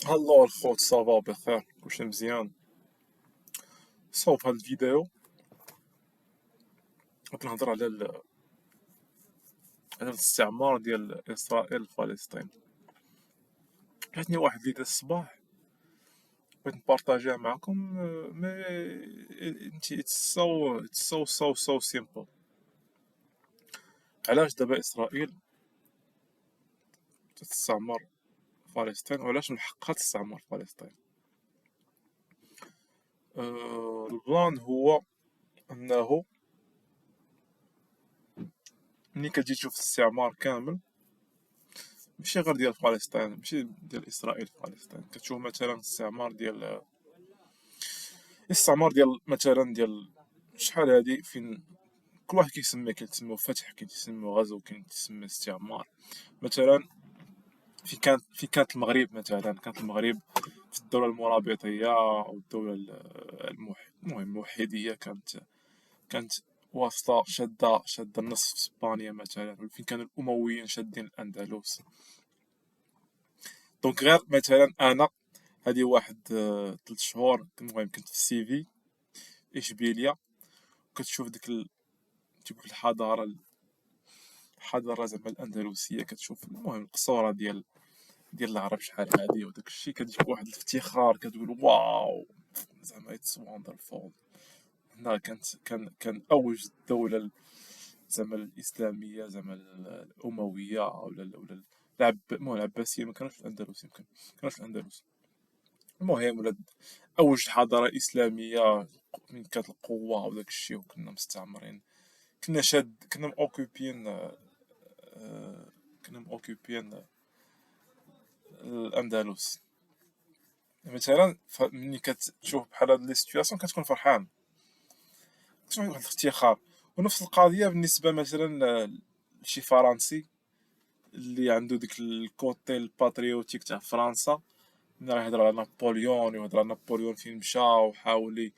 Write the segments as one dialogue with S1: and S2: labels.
S1: هلا الخوت، صافا بخير، كلشي مزيان. صوب هاد الفيديو غادي نهضر على الاستعمار ديال اسرائيل لفلسطين. جاتني واحد ليدة الصباح بغيت نبارطاجيها معكم. مي انتي اتس سو سيمبل. علاش دابا اسرائيل تستعمر فلسطين، وعلاش من حقها تستعمر فلسطين؟ البلان هو انه ملي كتجي تشوف الاستعمار كامل، ماشي غير ديال فلسطين، ماشي ديال اسرائيل في فلسطين، كتشوف مثلا الاستعمار ديال مثلا ديال شحال هادي، فين كل واحد كيسميه، كيسميو فتح، كيسميو غزو، كيسميه استعمار. مثلا في كانت المغرب، مثلا كانت المغرب في الدولة المرابطية أو الدولة المهم الموحدية، كانت واسطة شادة النص في اسبانيا مثلا، فين كانوا الأمويين شادين الأندلس. دونك غير مثلا أنا هادي واحد 3 شهور، المهم كنت في سيفي، إشبيلية. كتشوف تيقولك الحضارة زعما الأندلسية، كتشوف المهم القصورة ديال العرب شحال هادي، وداك الشيء كتجيك واحد الافتخار، كتقول واو، زعما اتس وندرفول. هنا كان أوج الدولة زعما الإسلامية، زعما الأموية، ولا المهم العباسية، ما كانوش في الأندلس، يمكن كانوش في الأندلس. المهم ولاد أوج حضارة إسلامية، من كانت القوة وداك الشيء، وكنا مستعمرين، كنا مأوكوبيين، كنا مأوكوبيين الأندلس. مثلا ملي كتشوف بحال هاد لي سيتوياسيون كتكون فرحان، كتكون واحد الافتخار. ونفس القضية بالنسبة مثلا لشي فرنسي اللي عنده ديك الكوتي الباتريوتيك تاع فرنسا، ملي راه يهضر على نابليون، ويهضر على نابليون فين مشى وحاول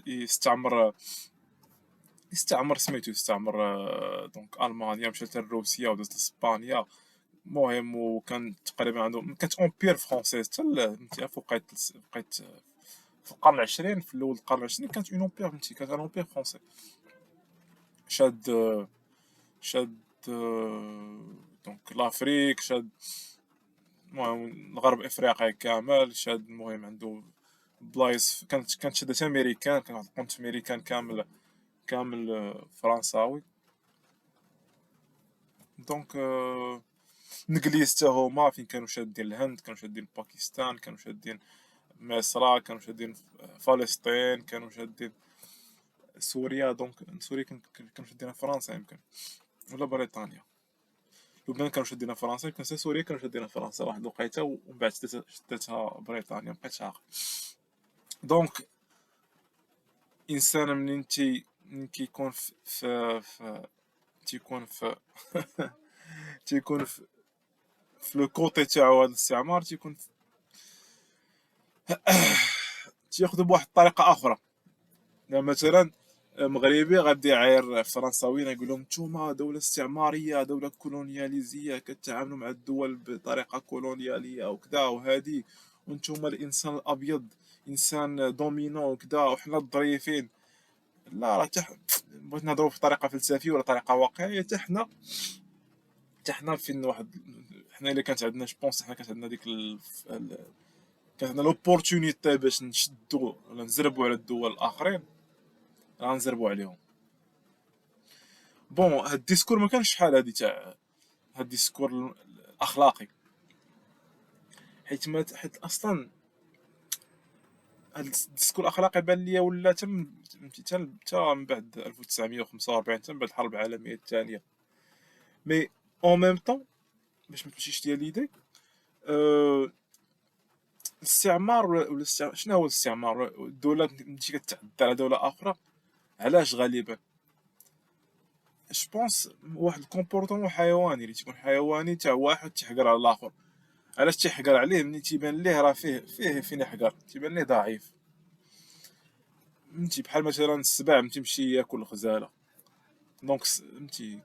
S1: يستعمر سميتو، يستعمر دونك ألمانيا، مشات لروسيا ودازت لإسبانيا. المهم وكان تقريبا عندهم، كانت امبير فرونسيز حتى فهمتي، فوقيت في القرن العشرين، في الاول القرن العشرين كانت اون امبير، فهمتي، كانت ان امبير فرونسي شاد شاد دونك لافريك شاد، المهم الغرب افريقيا كامل شاد. المهم عنده بلايص، كانت شادت امريكان، كان واحد القنت امريكان كامل فرنساوي. دونك الانجليز حتى هما فين كانوا شادين الهند، كانوا شادين باكستان، كانوا شادين مصر، كانوا شادين فلسطين، كانوا شادين سوريا. دونك سوريا كانوا شادينها فرنسا يمكن، ولا بريطانيا. لبنان كانوا شادينها فرنسا يمكن، حتى سوريا كانوا شادينها فرنسا واحد الوقيته، ومن بعد شدتها بريطانيا، مبقيتش عاقل. دونك انسان من كيكون في تيكون في تيكون في لو كوتي تاعو هذا الاستعمار، تياخذ بواحد الطريقه اخرى. يعني مثلا مغربي غادي يعاير فرنساويين، يقول لهم نتوما دولة استعمارية، دولة كولونياليزية، كتعاملوا مع الدول بطريقة كولونيالية وكذا وهادي، وانتوما الإنسان الأبيض إنسان دومينو وكذا، وحنا الظريفين. لا راه بغيت نهضروا بطريقة فلسفية ولا طريقة واقعية. حتى حنا فين واحد، حنا اللي كانت عندنا جوبونس، حنا كانت عندنا كانت عندنا لوبورتونيتي باش نشدوا ولا نزربوا على الدول الآخرين، غنزربوا عليهم. بون هاد الديسكور ما كانش شحال هادي تاع هاد الديسكور الاخلاقي، حيت ما حيت اصلا هاد الديسكور الاخلاقي بان ليا ولا حتى من بعد 1945، حتى من بعد الحرب العالميه الثانيه. مي اون ميم طون، باش ما تمشيش ديال ليدي، أه الاستعمار شنو هو الاستعمار؟ الدوله تمشي كتعدى على دوله اخرى، علاش غالبا؟ جوبونس واحد الكومبورتمون حيواني، اللي تيكون حيواني تاع واحد تيحقر على الاخر. علاش تيحقر عليه؟ ملي تيبان ليه راه فين يحقر، تيبان ليه ضعيف. فهمتي، بحال مثلا السبع ملي تيمشي ياكل الغزاله. دونك فهمتي،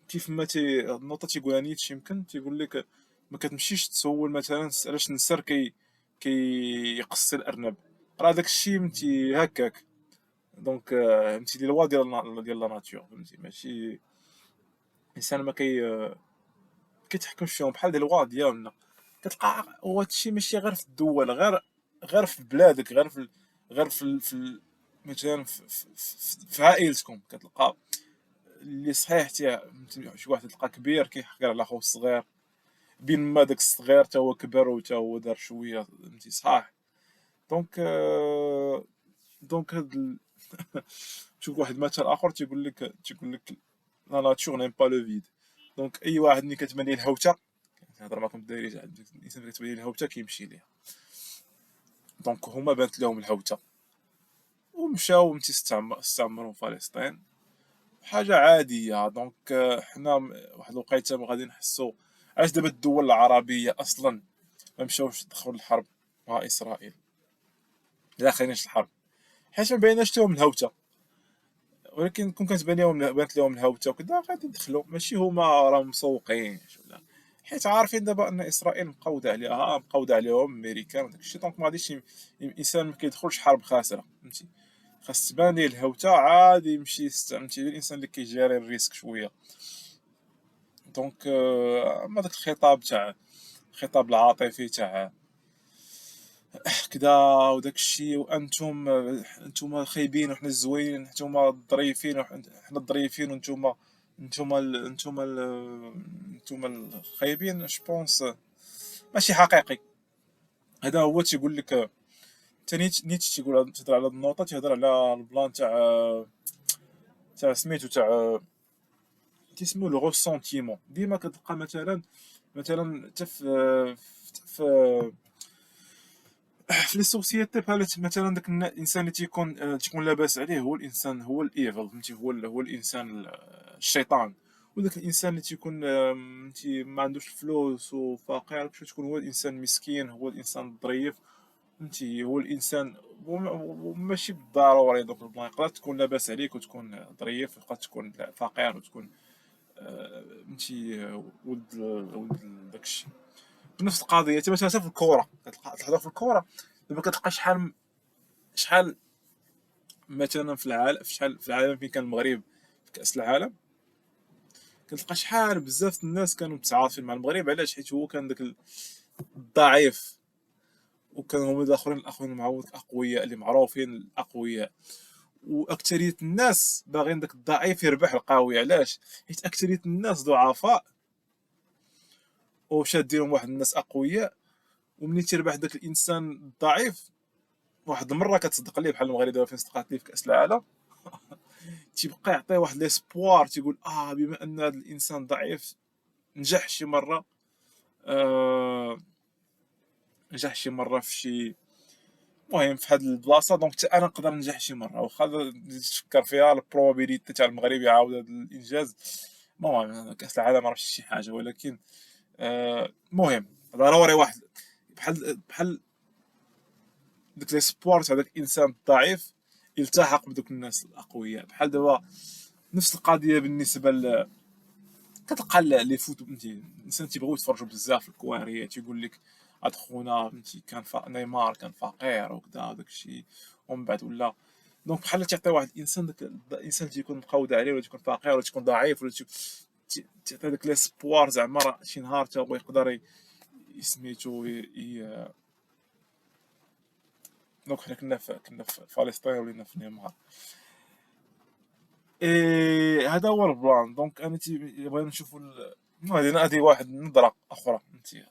S1: كيف ما النقطه تيقولها نيتشه، يمكن تيقول لك ما كتمشيش تسول مثلا علاش النسر كيقص الارنب، راه داك الشيء فهمتي هكاك. دونك فهمتي لي لوا ديال لا ناتور، فهمتي ماشي الانسان ما كيتحكمش فيهم بحال دي لوا ديالنا. كتلقى هو هادشي ماشي غير في الدول، غير في بلادك، غير في مثلا في عائلتكم كتلقى اللي صحيح شي واحد تلقى كبير كيحقر على خوه الصغير، بين ما داك الصغير تا هو كبر وتا هو دار شويه فهمتي صحاح. دونك هاد تشوف واحد المثل اخر تيقول لك لا ناتور نيم با لو فيد. دونك اي واحد ملي كتبان ليه الهوته، كنهضر معكم بالدارجه، الانسان ملي كتبان ليه الهوته كيمشي ليها. دونك هما بانت لهم الهوته ومشاو متي استعمروا فلسطين، حاجه عاديه. دونك حنا واحد الوقيته غادي نحسوا علاش دابا الدول العربيه اصلا ما مشاوش دخلوا الحرب مع اسرائيل، لا خليناش الحرب، حيت ما بيناش لهم الهوته. ولكن كون بانت لهم الهوته وكذا غادي يدخلوا، ماشي هما راهم مسوقين ولا، حيت عارفين دابا ان اسرائيل مقوده عليها، مقوده عليهم الامريكان وداك الشيء. دونك ما غاديش الانسان ما كيدخلش حرب خاسره، فهمتي. خاص تبان ليه الهوته عادي يمشي فهمتي الانسان اللي كيجيري الريسك شويه. دونك اما داك الخطاب تاع الخطاب العاطفي تاع كدا وداك الشيء، وانتم انتم خايبين وحنا الزوينين، نتوما الظريفين وحنا الظريفين، وانتم الخايبين، جو بونس ماشي حقيقي. هذا هو تيقول لك نيتشه تيهضر على هاد النقطه، تيهضر على البلان تاع سميتو تاع تيسمو لو غوسونتيمون. ديما كتلقى مثلا حتى في في لي سوسيتي بحال مثلا داك الانسان اللي تيكون لاباس عليه هو الانسان، هو الايفل، فهمتي، هو الانسان الشيطان. وداك الانسان اللي تيكون فهمتي ما عندوش الفلوس وفقير تكون هو الانسان مسكين، هو الانسان الظريف، فهمتي، هو الانسان. وماشي بالضروري دوك البلان، يقدر تكون لاباس عليك وتكون ظريف، يقدر تكون فقير وتكون فهمتي ولد داكشي. بنفس القضيه مثلا في الكره، كتلاحظوا في الكره دابا كتلقى شحال مثلا في العالم، في العالم فين كان المغرب في كاس العالم، كتلقى شحال بزاف الناس كانوا متعاطفين مع المغرب. علاش؟ حيت هو كان داك الضعيف، وكانوا هما الاخرين معاهم اقوياء اللي معروفين الاقوياء، واكثريه الناس باغيين داك الضعيف يربح القوي. علاش؟ حيت اكثريه الناس ضعفاء وشادين واحد الناس اقوياء، ومني تيربح داك الانسان الضعيف واحد المره كتصدق ليه بحال المغرب دابا فين صدقات ليه في كاس العالم، تيبقى يعطيه واحد ليسبوار، تيقول بما ان هذا الانسان ضعيف نجح شي مره، آه نجح شي مره في شي مهم في هاد البلاصه، دونك حتى انا نقدر ننجح شي مره. واخا تفكر فيها البروبابيليتي تاع المغرب يعاود هذا الانجاز، المهم كاس العالم راه ماشي شي حاجه، ولكن المهم ضروري واحد بحال داك ليسبوار تاع داك الانسان الضعيف يلتحق بدوك الناس الاقوياء. بحال دابا نفس القضيه بالنسبه كتلقى لي فوت، فهمتي الانسان تيبغيو يتفرجوا بزاف في الكواريات، تيقول لك هاد خونا فهمتي كان نيمار كان فقير وكذا وداك الشيء، ومن بعد ولا. دونك بحال تعطي واحد الانسان، داك الانسان تيكون مقود عليه ولا تيكون فقير ولا تيكون ضعيف ولا تعطي داك ليسبوار زعما راه شي نهار تا هو يقدر سميتو دونك حنا كنا في فلسطين ولينا في نيمار. هذا هو البلان. دونك انا بغينا نشوفوا هذه واحد النظره اخرى، فهمتي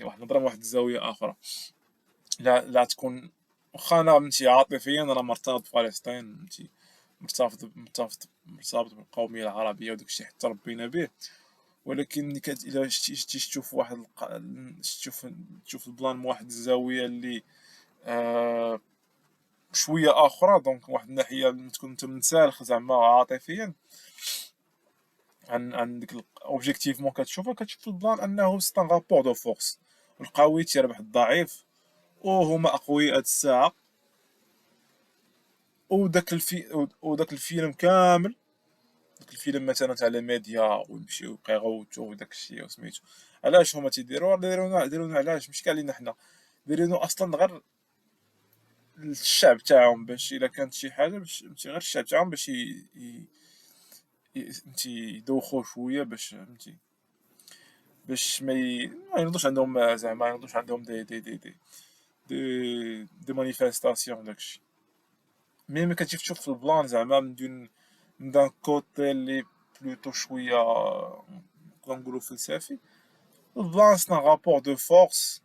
S1: واحد النظره من واحد الزاويه اخرى. لا تكون واخا انا فهمتي عاطفيا انا مرتبط بفلسطين، فهمتي مرتبط بالقوميه العربيه وداك الشيء حتى ربينا به. ولكن ملي الا شتي تشوف واحد تشوف البلان من واحد الزاويه اللي آه شويه اخرى، دونك واحد الناحيه تكون انت منسالخ زعما عاطفيا عن ديك اوبجيكتيفمون، كتشوف البلان انه سي ان رابور دو فورس، القوي تيربح الضعيف، وهما اقوياء هاد الساعه. وداك الفيلم كامل، داك الفيلم مثلا تاع لي ميديا ويمشيو يقيغوتو وداك الشيء وسميتو علاش هما تيديروها؟ دايرينها علاش؟ ماشي كاع لينا حنا، دايرينو اصلا غير الشعب تاعهم، باش الا كانت شي حاجه باش فهمتي غير الشعب تاعهم باش فهمتي يدوخو شويه، باش فهمتي باش ما ينوضوش عندهم زعما، ما ينوضوش عندهم دي مانيفيستاسيون داكشي. مي كتجي تشوف في البلان زعما من دان كوتي اللي بلوتو شويه نقدر نقولو فلسفي. البلان سنا رابور دو فورس،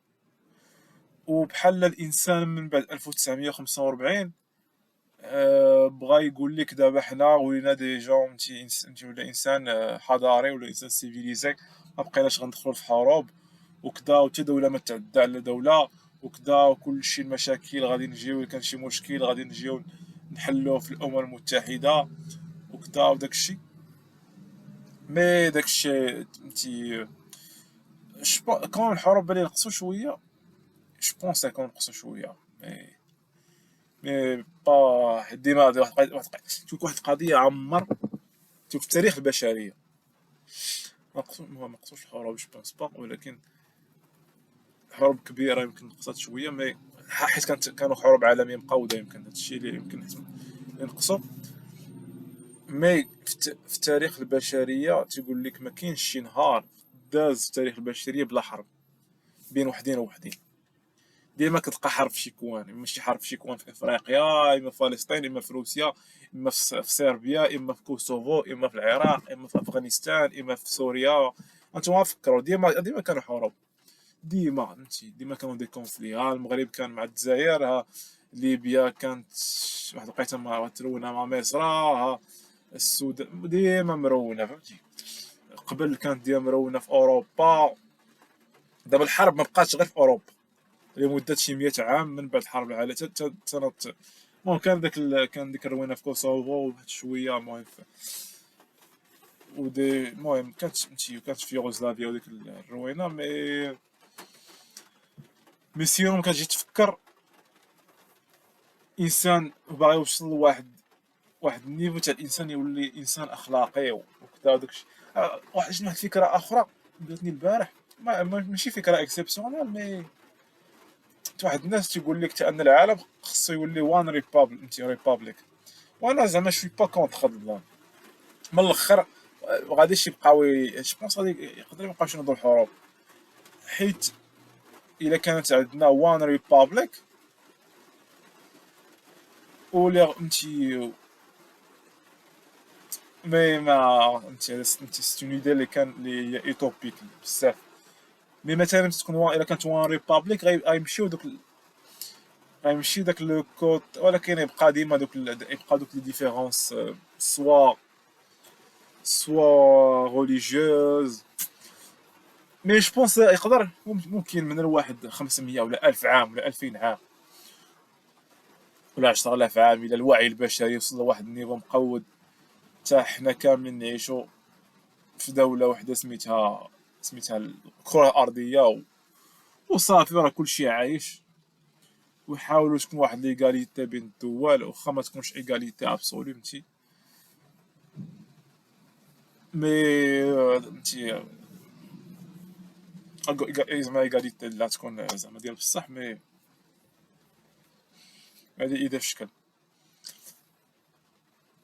S1: وبحال الانسان من بعد 1945 بغا يقول لك دابا حنا ولينا دي جون، انت ولا انسان حضاري ولا انسان سيفيليزي، ما بقيناش غندخلوا في حروب وكذا، وتا دوله ما تعدى على دوله وكذا، وكلشي المشاكل غادي نجيو، كان شي مشكل غادي نجيو نحلوه في الامم المتحده وكذا وداكشي. مي داكشي فهمتي كون الحروب بلي نقصوا شويه، جو بونس يكون نقصوا شويه. مي با ديما تكون واحد القضيه عمر في تاريخ البشريه، ما نقصوش الحروب جو بونس با، ولكن حروب كبيره يمكن نقصات شويه، مي حيت كانوا حروب عالميه مقوده، يمكن هذا الشيء اللي يمكن ينقصوا. مي في تاريخ البشريه تيقول لك ما كاينش شي نهار داز في تاريخ البشريه بلا حرب بين وحدين ووحدين. ديما كتلقى حرب في شي كوان، اما شي حرب في شي كوان في افريقيا، اما في فلسطين، اما في روسيا، اما في صربيا، اما في كوسوفو، اما في العراق، اما في افغانستان، اما في سوريا. انتما فكروا ديما كانوا حروب، ديما فهمتي، ديما كانوا دي كونفلي. ها المغرب كان مع الجزائر، ها ليبيا كانت واحد الوقيته مترونه مع مصر، ها السودان ديما مرونه فهمتي. قبل كانت ديما مرونه في اوروبا. دابا الحرب ما بقاتش غير في اوروبا لمده شي 100 عام من بعد الحرب العالميه سنه. المهم كان ديك الروينه في كوسوفو واحد شويه، المهم ودي المهم كانت فهمتي، وكانت في يوغوسلافيا وديك الروينه. مي سينو كتجي تفكر انسان باغي يوصل لواحد النيفو تاع الانسان يولي انسان اخلاقي وكذا وداكشي. واحد الفكره اخرى جاتني البارح، ماشي فكره اكسبسيونيل، مي واحد الناس تيقول لك ان العالم خصو يولي وان ريبابليك، انت ريبابليك. وانا زعما شوي با كونتخ هاد البلان. من الاخر غاديش يبقاو جوبونس غادي يقدروا ميبقاوش ينوضوا الحروب، حيت الا كانت عندنا وان ريبابليك ولا فهمتي. مي ما فهمتي سي اون ايدي اللي اللي هي ايتوبيك بزاف. مي مثلا تكون الا كانت وان ريبابليك غيمشيو غيمشي داك لو كوت، ولكن يبقى ديما يبقى دوك لي ديفيرونس سوا ريليجيوز. مي جو بونس يقدر ممكن من الواحد 500 ولا 1000 عام ولا 2000 عام ولا 10000 عام الى الوعي البشري يوصل لواحد النيفو مقود، حتى حنا كاملين نعيشو في دولة وحدة سميتها الكرة الأرضية، وصافي راه كلشي عايش، ويحاولوا تكون واحد ليغاليتي بين الدول، واخا ما تكونش ايغاليتي ابسولي فهمتي. مي فهمتي زعما ايغاليتي لا تكون زعما ديال بصح، مي هادي ايدي في شكل.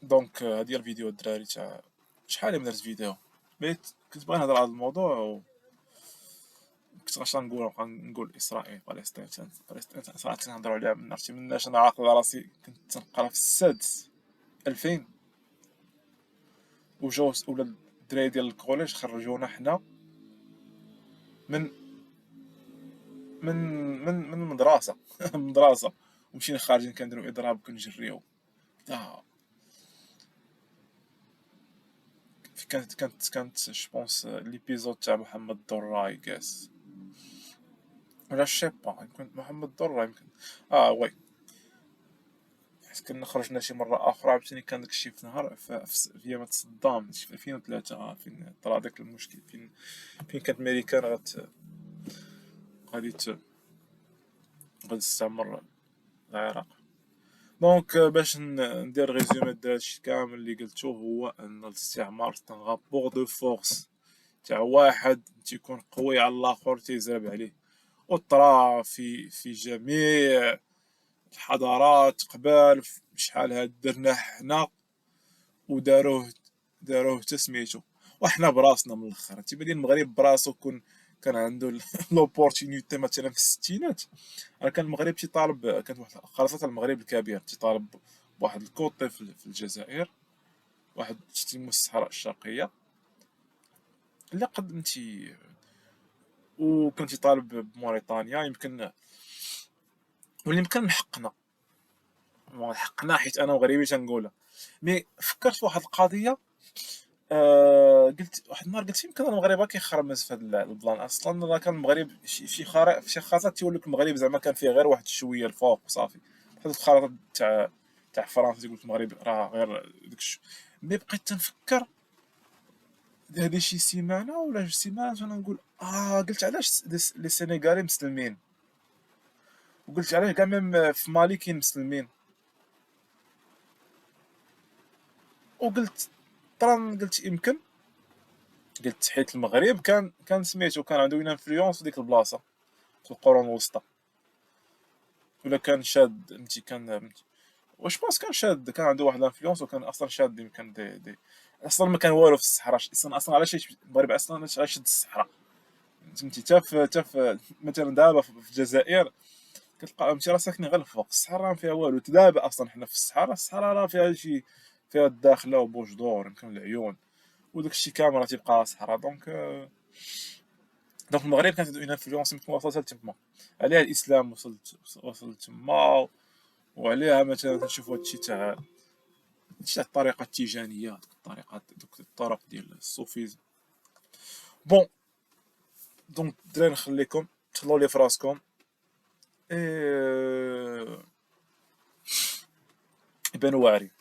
S1: دونك هادي الفيديو الدراري تاع شحال من درت فيديو، مي كنت باغي نهضر على الموضوع كنت غاش نقول اسرائيل فلسطين. فلسطين صراحه تنهضروا عليها من عرفتي مناش انا عاقل على راسي، كنت تنقرا في السادس 2000 وجاو ولا الدراري ديال الكوليج خرجونا حنا من من المدرسه المدرسه، ومشينا خارجين كنديروا اضراب كنجريو. كانت جوبونس ليبيزود تاع محمد الدراي كاس، ولا شي با يمكن محمد الدراي يمكن. وي، حيت كنا خرجنا شي مره اخرى عاوتاني كان داكشي في نهار في ايامات صدام في 2003، فين طرا داك المشكل، فين كانت ميريكان غادي غادي تستعمر العراق. دونك باش ندير ريزومي ديال هادشي كامل اللي قلتو، هو ان الاستعمار سي ان رابور دو فورس تاع واحد تيكون قوي على الآخر تيزرب عليه، وطرا في جميع الحضارات قبال شحال هاد درناه حنا وداروه حتى سميتو، وحنا براسنا من الاخر تيبان لي المغرب براسو كان عنده لوبورتينيتي مثلا في الستينات. راه كان المغرب تيطالب، كانت واحد خاصة المغرب الكبير تيطالب بواحد الكوطي في الجزائر، واحد تسمى الصحراء الشرقية اللي قدمتي، وكنت يطالب بموريتانيا يمكن، واللي يمكن حقنا حيت انا وغريبي تنقولها. مي فكرت في واحد القضيه، قلت واحد النهار، قلت يمكن المغرب كيخرمز في هذا البلان. اصلا راه كان المغرب في شي خاصات تيقول لك المغرب زعما كان فيه غير واحد شويه الفوق وصافي، بحال الخرائط تاع فرنسا تيقول لك المغرب راه غير مي بقيت تنفكر هذه شي سيمانه ولا جوج سيمانات وانا نقول قلت علاش لي سينيغالي مسلمين، وقلت علاش كاع ميم في مالي كاين مسلمين، وقلت قلت يمكن، قلت حيت المغرب كان سميتو كان عنده اون انفلونس في ديك البلاصه في القرون الوسطى، ولا كان شاد فهمتي، واش بونس كان شاد، كان عنده واحد الانفلونس وكان اصلا شاد يمكن دي اصلا ما كان والو في الصحراء. اصلا علاش المغرب اصلا علاش شاد الصحراء فهمتي، تا في مثلا دابا في الجزائر كتلقى فهمتي راه ساكنين غير الفوق، الصحراء ما فيها والو. دابا اصلا حنا في الصحراء راه فيها شي، فيها الداخله وبوجدور يمكن العيون، وداك الشيء كامل راه تيبقى صحراء. دونك المغرب كانت عنده اون انفلونس يمكن وصلت تما، عليها الاسلام وصل تما، وعليها مثلا تنشوفوا هادشي تاع الطريقه التيجانيه، دوك الطرق ديال الصوفيزم. بون دونك الدراري نخليكم تهلاو لي فراسكم، يبانوا واعرين.